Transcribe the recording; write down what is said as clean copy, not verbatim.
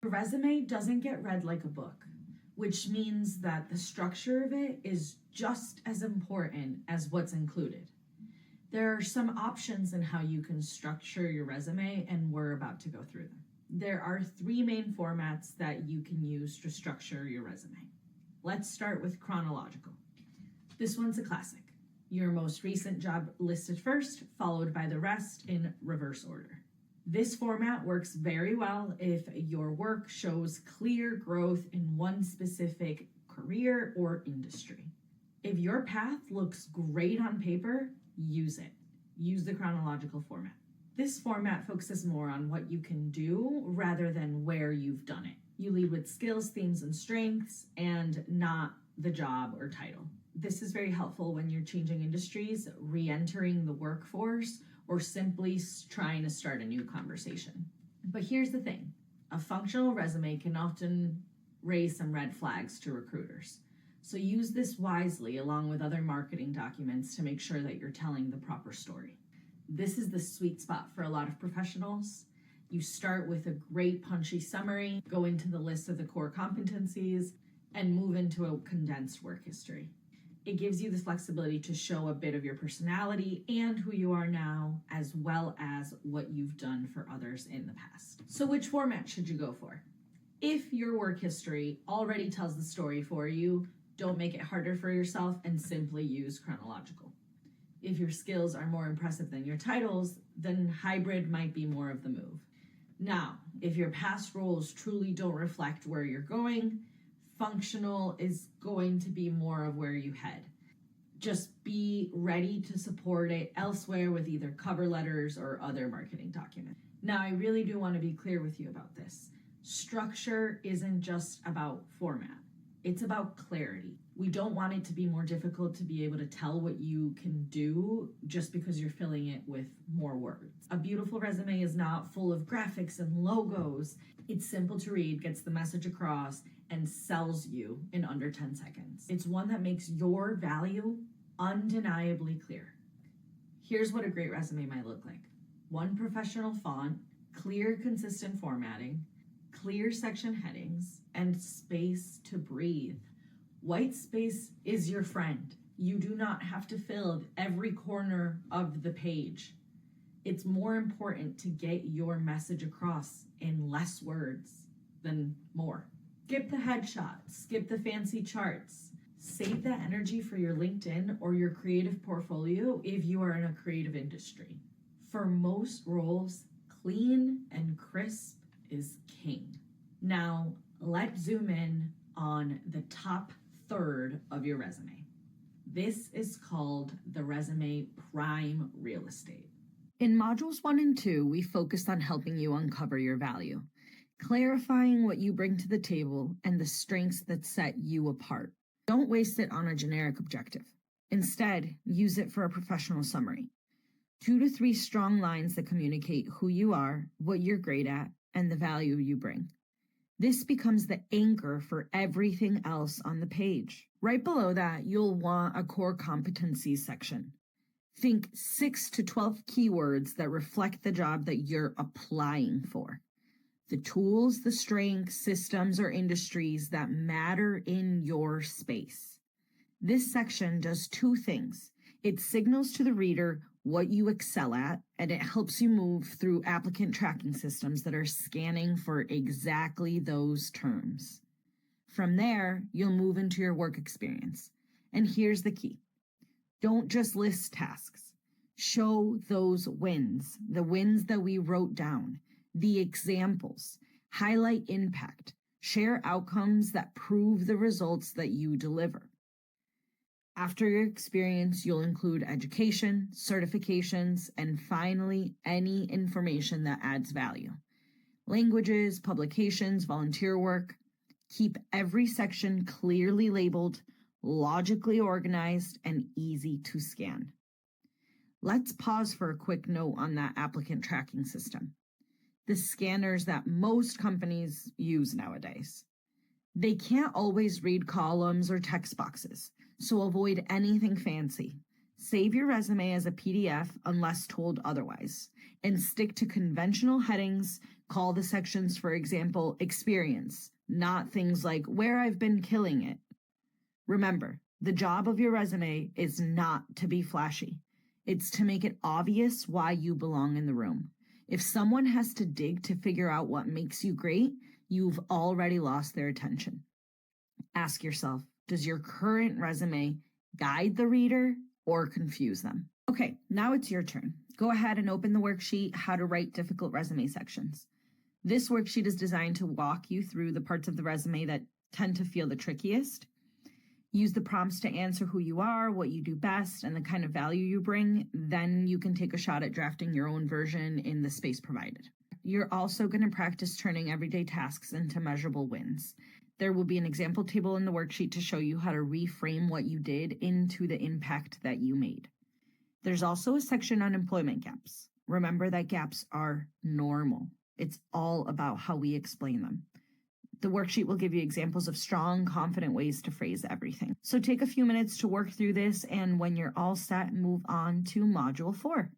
A resume doesn't get read like a book, which means that the structure of it is just as important as what's included. There are some options in how you can structure your resume, and we're about to go through them. There are 3 main formats that you can use to structure your resume. Let's start with chronological. This one's a classic. Your most recent job listed first, followed by the rest in reverse order. This format works very well if your work shows clear growth in one specific career or industry. If your path looks great on paper, use it. Use the chronological format. This format focuses more on what you can do rather than where you've done it. You lead with skills, themes, and strengths, and not the job or title. This is very helpful when you're changing industries, re-entering the workforce, or simply trying to start a new conversation. But here's the thing. A functional resume can often raise some red flags to recruiters. So use this wisely along with other marketing documents to make sure that you're telling the proper story. This is the sweet spot for a lot of professionals. You start with a great punchy summary, go into the list of the core competencies, and move into a condensed work history. It gives you the flexibility to show a bit of your personality and who you are now, as well as what you've done for others in the past. So which format should you go for? If your work history already tells the story for you, don't make it harder for yourself and simply use chronological. If your skills are more impressive than your titles, then hybrid might be more of the move. Now, if your past roles truly don't reflect where you're going, functional is going to be more of where you head. Just be ready to support it elsewhere with either cover letters or other marketing documents. Now, I really do want to be clear with you about this. Structure isn't just about format. It's about clarity. We don't want it to be more difficult to be able to tell what you can do just because you're filling it with more words. A beautiful resume is not full of graphics and logos. It's simple to read, gets the message across, and sells you in under 10 seconds. It's one that makes your value undeniably clear. Here's what a great resume might look like. 1 professional font, clear, consistent formatting, clear section headings, and space to breathe. White space is your friend. You do not have to fill every corner of the page. It's more important to get your message across in less words than more. Skip the headshots, skip the fancy charts. Save that energy for your LinkedIn or your creative portfolio if you are in a creative industry. For most roles, clean and crisp is king. Now, let's zoom in on the top third of your resume. This is called the resume prime real estate. In modules 1 and 2, we focused on helping you uncover your value, clarifying what you bring to the table and the strengths that set you apart. Don't waste it on a generic objective. Instead, use it for a professional summary. 2 to 3 strong lines that communicate who you are, what you're great at, and the value you bring. This becomes the anchor for everything else on the page. Right below that, you'll want a core competencies section. Think 6 to 12 keywords that reflect the job that you're applying for. The tools, the strengths, systems, or industries that matter in your space. This section does 2 things. It signals to the reader what you excel at, and it helps you move through applicant tracking systems that are scanning for exactly those terms. From there, you'll move into your work experience. And here's the key. Don't just list tasks. Show those wins, the wins that we wrote down, the examples, highlight impact, share outcomes that prove the results that you deliver. After your experience, you'll include education, certifications, and finally, any information that adds value. Languages, publications, volunteer work. Keep every section clearly labeled, logically organized, and easy to scan. Let's pause for a quick note on that applicant tracking system. The scanners that most companies use nowadays. They can't always read columns or text boxes, so avoid anything fancy. Save your resume as a PDF unless told otherwise, and stick to conventional headings. Call the sections, for example, experience, not things like where I've been killing it. Remember, the job of your resume is not to be flashy. It's to make it obvious why you belong in the room. If someone has to dig to figure out what makes you great, you've already lost their attention. Ask yourself, does your current resume guide the reader or confuse them? Okay, now it's your turn. Go ahead and open the worksheet, How to Write Difficult Resume Sections. This worksheet is designed to walk you through the parts of the resume that tend to feel the trickiest. Use the prompts to answer who you are, what you do best, and the kind of value you bring. Then you can take a shot at drafting your own version in the space provided. You're also going to practice turning everyday tasks into measurable wins. There will be an example table in the worksheet to show you how to reframe what you did into the impact that you made. There's also a section on employment gaps. Remember that gaps are normal. It's all about how we explain them. The worksheet will give you examples of strong, confident ways to phrase everything. So take a few minutes to work through this, and when you're all set, move on to Module 4.